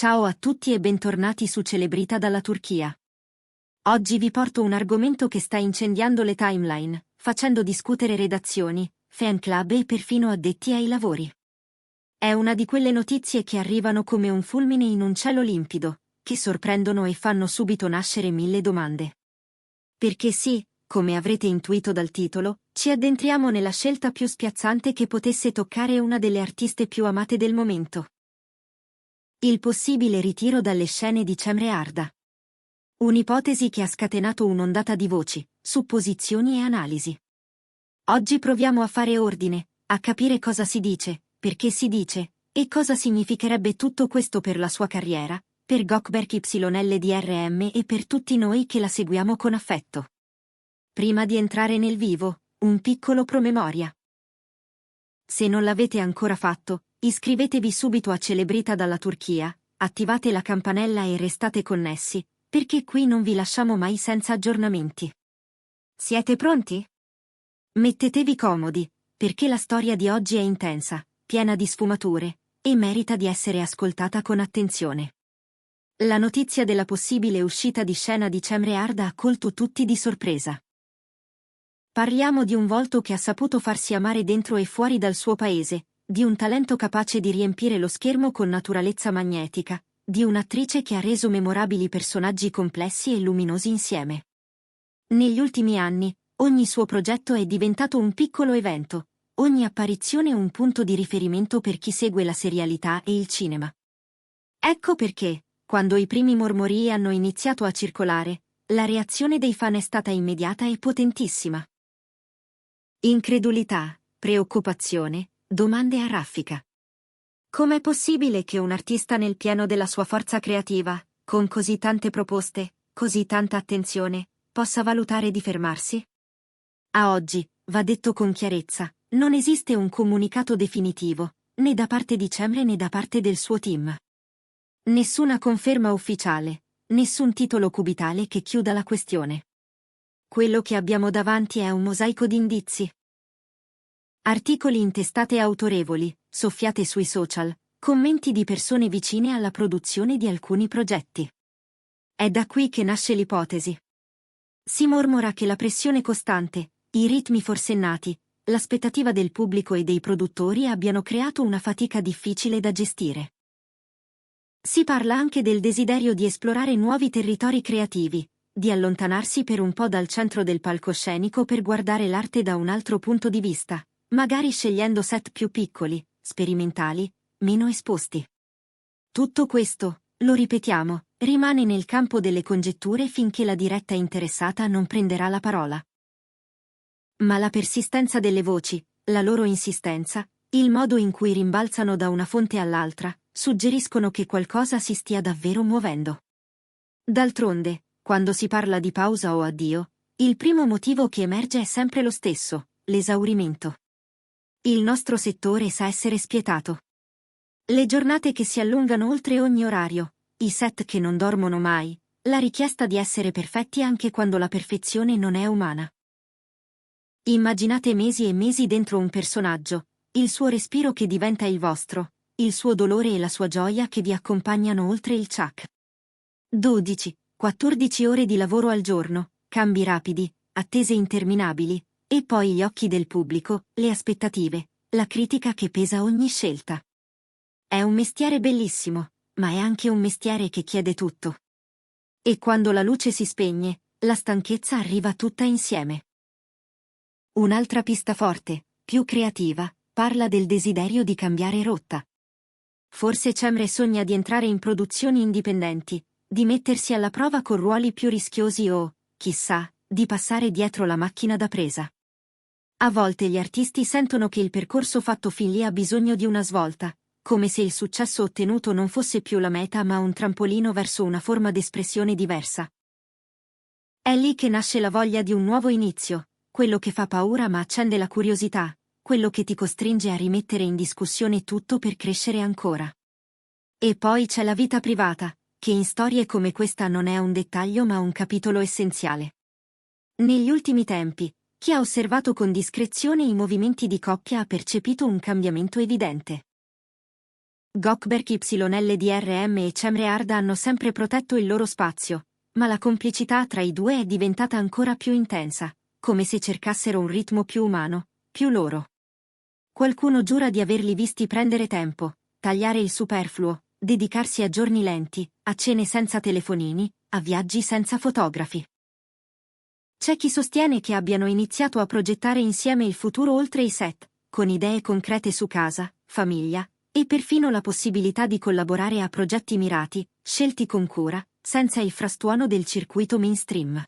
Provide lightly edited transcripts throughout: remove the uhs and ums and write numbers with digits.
Ciao a tutti e bentornati su Celebrita dalla Turchia. Oggi vi porto un argomento che sta incendiando le timeline, facendo discutere redazioni, fan club e perfino addetti ai lavori. È una di quelle notizie che arrivano come un fulmine in un cielo limpido, che sorprendono e fanno subito nascere mille domande. Perché sì, come avrete intuito dal titolo, ci addentriamo nella scelta più spiazzante che potesse toccare una delle artiste più amate del momento. Il possibile ritiro dalle scene di Cemre Arda. Un'ipotesi che ha scatenato un'ondata di voci, supposizioni e analisi. Oggi proviamo a fare ordine, a capire cosa si dice, perché si dice, e cosa significherebbe tutto questo per la sua carriera, per Gökberk YLDRM e per tutti noi che la seguiamo con affetto. Prima di entrare nel vivo, un piccolo promemoria. Se non l'avete ancora fatto, iscrivetevi subito a Celebrita dalla Turchia, attivate la campanella e restate connessi, perché qui non vi lasciamo mai senza aggiornamenti. Siete pronti? Mettetevi comodi, perché la storia di oggi è intensa, piena di sfumature, e merita di essere ascoltata con attenzione. La notizia della possibile uscita di scena di Cemre Arda ha colto tutti di sorpresa. Parliamo di un volto che ha saputo farsi amare dentro e fuori dal suo paese, di un talento capace di riempire lo schermo con naturalezza magnetica, di un'attrice che ha reso memorabili personaggi complessi e luminosi insieme. Negli ultimi anni, ogni suo progetto è diventato un piccolo evento, ogni apparizione un punto di riferimento per chi segue la serialità e il cinema. Ecco perché, quando i primi mormorii hanno iniziato a circolare, la reazione dei fan è stata immediata e potentissima. Incredulità, preoccupazione, domande a raffica. Com'è possibile che un artista nel pieno della sua forza creativa, con così tante proposte, così tanta attenzione, possa valutare di fermarsi? A oggi, va detto con chiarezza, non esiste un comunicato definitivo, né da parte di Cemre né da parte del suo team. Nessuna conferma ufficiale, nessun titolo cubitale che chiuda la questione. Quello che abbiamo davanti è un mosaico di indizi. Articoli in testate autorevoli, soffiate sui social, commenti di persone vicine alla produzione di alcuni progetti. È da qui che nasce l'ipotesi. Si mormora che la pressione costante, i ritmi forsennati, l'aspettativa del pubblico e dei produttori abbiano creato una fatica difficile da gestire. Si parla anche del desiderio di esplorare nuovi territori creativi, di allontanarsi per un po' dal centro del palcoscenico per guardare l'arte da un altro punto di vista, magari scegliendo set più piccoli, sperimentali, meno esposti. Tutto questo, lo ripetiamo, rimane nel campo delle congetture finché la diretta interessata non prenderà la parola. Ma la persistenza delle voci, la loro insistenza, il modo in cui rimbalzano da una fonte all'altra, suggeriscono che qualcosa si stia davvero muovendo. D'altronde, quando si parla di pausa o addio, il primo motivo che emerge è sempre lo stesso, l'esaurimento. Il nostro settore sa essere spietato. Le giornate che si allungano oltre ogni orario, i set che non dormono mai, la richiesta di essere perfetti anche quando la perfezione non è umana. Immaginate mesi e mesi dentro un personaggio, il suo respiro che diventa il vostro, il suo dolore e la sua gioia che vi accompagnano oltre il ciak. 12-14 ore di lavoro al giorno, cambi rapidi, attese interminabili, e poi gli occhi del pubblico, le aspettative, la critica che pesa ogni scelta. È un mestiere bellissimo, ma è anche un mestiere che chiede tutto. E quando la luce si spegne, la stanchezza arriva tutta insieme. Un'altra pista forte, più creativa, parla del desiderio di cambiare rotta. Forse Cemre sogna di entrare in produzioni indipendenti, di mettersi alla prova con ruoli più rischiosi o, chissà, di passare dietro la macchina da presa. A volte gli artisti sentono che il percorso fatto fin lì ha bisogno di una svolta, come se il successo ottenuto non fosse più la meta ma un trampolino verso una forma d'espressione diversa. È lì che nasce la voglia di un nuovo inizio, quello che fa paura ma accende la curiosità, quello che ti costringe a rimettere in discussione tutto per crescere ancora. E poi c'è la vita privata, che in storie come questa non è un dettaglio ma un capitolo essenziale. Negli ultimi tempi, chi ha osservato con discrezione i movimenti di coppia ha percepito un cambiamento evidente. Gökberk YLDRM e Cemre Arda hanno sempre protetto il loro spazio, ma la complicità tra i due è diventata ancora più intensa, come se cercassero un ritmo più umano, più loro. Qualcuno giura di averli visti prendere tempo, tagliare il superfluo, dedicarsi a giorni lenti, a cene senza telefonini, a viaggi senza fotografi. C'è chi sostiene che abbiano iniziato a progettare insieme il futuro oltre i set, con idee concrete su casa, famiglia, e perfino la possibilità di collaborare a progetti mirati, scelti con cura, senza il frastuono del circuito mainstream.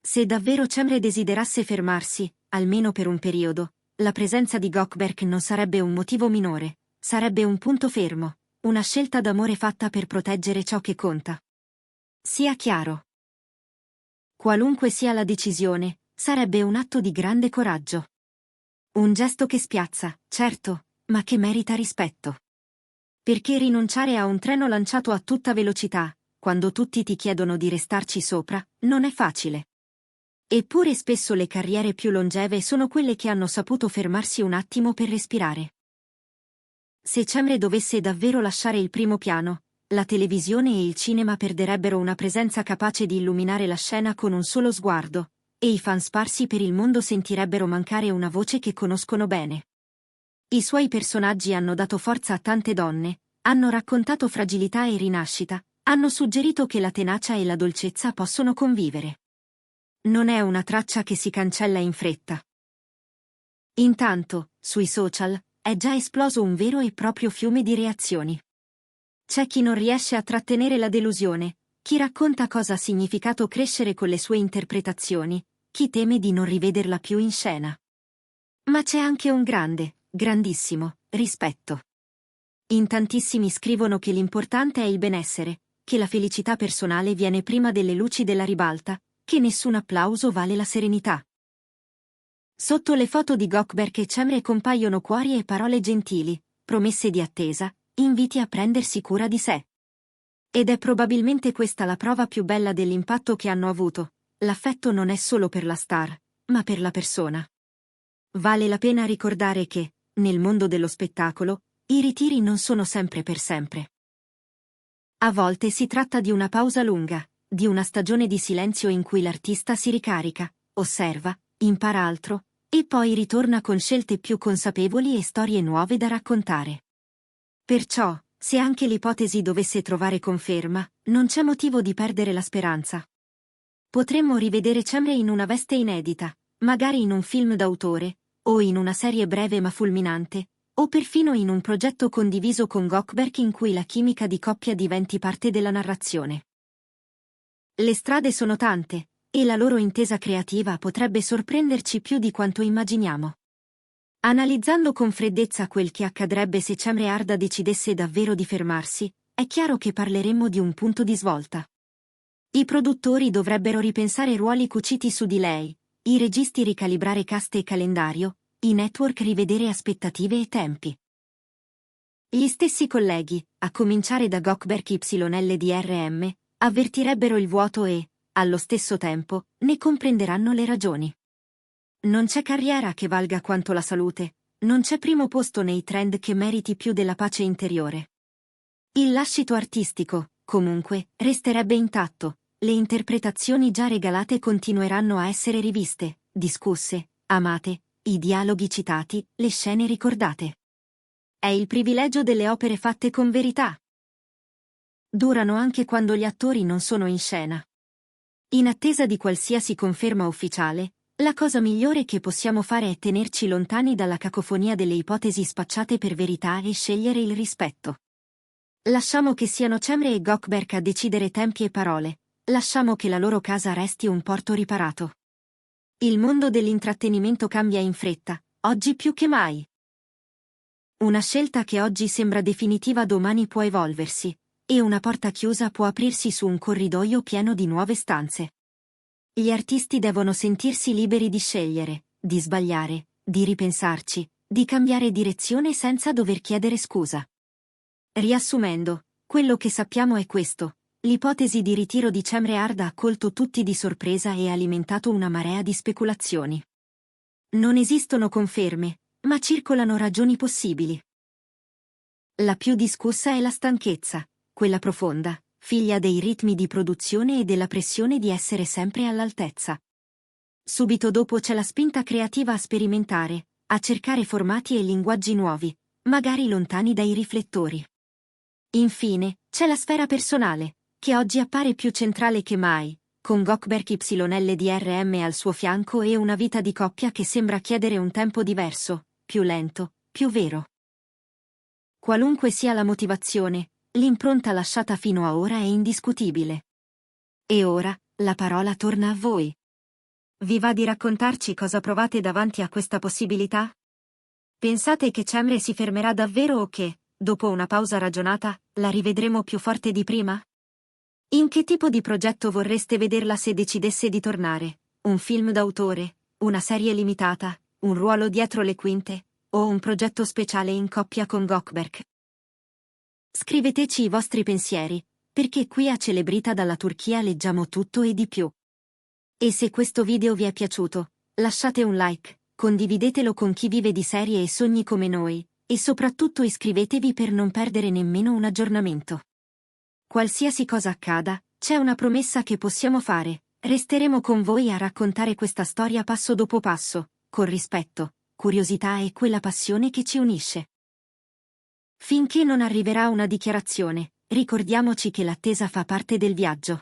Se davvero Cemre desiderasse fermarsi, almeno per un periodo, la presenza di Gökberk non sarebbe un motivo minore, sarebbe un punto fermo, una scelta d'amore fatta per proteggere ciò che conta. Sia chiaro. Qualunque sia la decisione, sarebbe un atto di grande coraggio. Un gesto che spiazza, certo, ma che merita rispetto. Perché rinunciare a un treno lanciato a tutta velocità, quando tutti ti chiedono di restarci sopra, non è facile. Eppure spesso le carriere più longeve sono quelle che hanno saputo fermarsi un attimo per respirare. Se Cemre dovesse davvero lasciare il primo piano, la televisione e il cinema perderebbero una presenza capace di illuminare la scena con un solo sguardo, e i fan sparsi per il mondo sentirebbero mancare una voce che conoscono bene. I suoi personaggi hanno dato forza a tante donne, hanno raccontato fragilità e rinascita, hanno suggerito che la tenacia e la dolcezza possono convivere. Non è una traccia che si cancella in fretta. Intanto, sui social, è già esploso un vero e proprio fiume di reazioni. C'è chi non riesce a trattenere la delusione, chi racconta cosa ha significato crescere con le sue interpretazioni, chi teme di non rivederla più in scena. Ma c'è anche un grande, grandissimo, rispetto. In tantissimi scrivono che l'importante è il benessere, che la felicità personale viene prima delle luci della ribalta, che nessun applauso vale la serenità. Sotto le foto di Gökberk e Cemre compaiono cuori e parole gentili, promesse di attesa, inviti a prendersi cura di sé. Ed è probabilmente questa la prova più bella dell'impatto che hanno avuto. L'affetto non è solo per la star, ma per la persona. Vale la pena ricordare che, nel mondo dello spettacolo, i ritiri non sono sempre per sempre. A volte si tratta di una pausa lunga, di una stagione di silenzio in cui l'artista si ricarica, osserva, impara altro, e poi ritorna con scelte più consapevoli e storie nuove da raccontare. Perciò, se anche l'ipotesi dovesse trovare conferma, non c'è motivo di perdere la speranza. Potremmo rivedere Cemre in una veste inedita, magari in un film d'autore, o in una serie breve ma fulminante, o perfino in un progetto condiviso con Gökberk in cui la chimica di coppia diventi parte della narrazione. Le strade sono tante, e la loro intesa creativa potrebbe sorprenderci più di quanto immaginiamo. Analizzando con freddezza quel che accadrebbe se Cemre Arda decidesse davvero di fermarsi, è chiaro che parleremmo di un punto di svolta. I produttori dovrebbero ripensare ruoli cuciti su di lei, i registi ricalibrare cast e calendario, i network rivedere aspettative e tempi. Gli stessi colleghi, a cominciare da Gökberk YLDRM, avvertirebbero il vuoto e, allo stesso tempo, ne comprenderanno le ragioni. Non c'è carriera che valga quanto la salute, non c'è primo posto nei trend che meriti più della pace interiore. Il lascito artistico, comunque, resterebbe intatto, le interpretazioni già regalate continueranno a essere riviste, discusse, amate, i dialoghi citati, le scene ricordate. È il privilegio delle opere fatte con verità. Durano anche quando gli attori non sono in scena. In attesa di qualsiasi conferma ufficiale, la cosa migliore che possiamo fare è tenerci lontani dalla cacofonia delle ipotesi spacciate per verità e scegliere il rispetto. Lasciamo che siano Cemre e Gökberk a decidere tempi e parole, lasciamo che la loro casa resti un porto riparato. Il mondo dell'intrattenimento cambia in fretta, oggi più che mai. Una scelta che oggi sembra definitiva domani può evolversi, e una porta chiusa può aprirsi su un corridoio pieno di nuove stanze. Gli artisti devono sentirsi liberi di scegliere, di sbagliare, di ripensarci, di cambiare direzione senza dover chiedere scusa. Riassumendo, quello che sappiamo è questo: l'ipotesi di ritiro di Cemre Arda ha colto tutti di sorpresa e alimentato una marea di speculazioni. Non esistono conferme, ma circolano ragioni possibili. La più discussa è la stanchezza, quella profonda, figlia dei ritmi di produzione e della pressione di essere sempre all'altezza. Subito dopo c'è la spinta creativa a sperimentare, a cercare formati e linguaggi nuovi, magari lontani dai riflettori. Infine, c'è la sfera personale, che oggi appare più centrale che mai, con Gökberk YLDRM al suo fianco e una vita di coppia che sembra chiedere un tempo diverso, più lento, più vero. Qualunque sia la motivazione, l'impronta lasciata fino a ora è indiscutibile. E ora, la parola torna a voi. Vi va di raccontarci cosa provate davanti a questa possibilità? Pensate che Cemre si fermerà davvero o che, dopo una pausa ragionata, la rivedremo più forte di prima? In che tipo di progetto vorreste vederla se decidesse di tornare? Un film d'autore? Una serie limitata? Un ruolo dietro le quinte? O un progetto speciale in coppia con Gökberk? Scriveteci i vostri pensieri, perché qui a Celebrita dalla Turchia leggiamo tutto e di più. E se questo video vi è piaciuto, lasciate un like, condividetelo con chi vive di serie e sogni come noi, e soprattutto iscrivetevi per non perdere nemmeno un aggiornamento. Qualsiasi cosa accada, c'è una promessa che possiamo fare: resteremo con voi a raccontare questa storia passo dopo passo, con rispetto, curiosità e quella passione che ci unisce. Finché non arriverà una dichiarazione, ricordiamoci che l'attesa fa parte del viaggio.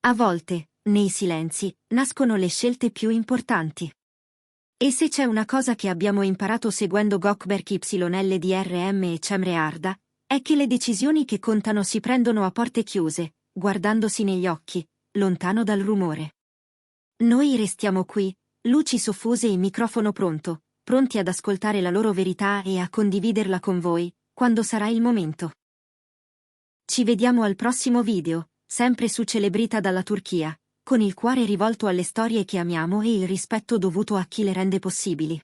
A volte, nei silenzi, nascono le scelte più importanti. E se c'è una cosa che abbiamo imparato seguendo Gökberk YLDRM e Cemre Arda, è che le decisioni che contano si prendono a porte chiuse, guardandosi negli occhi, lontano dal rumore. Noi restiamo qui, luci soffuse e microfono pronto, pronti ad ascoltare la loro verità e a condividerla con voi, quando sarà il momento. Ci vediamo al prossimo video, sempre su Celebrita dalla Turchia, con il cuore rivolto alle storie che amiamo e il rispetto dovuto a chi le rende possibili.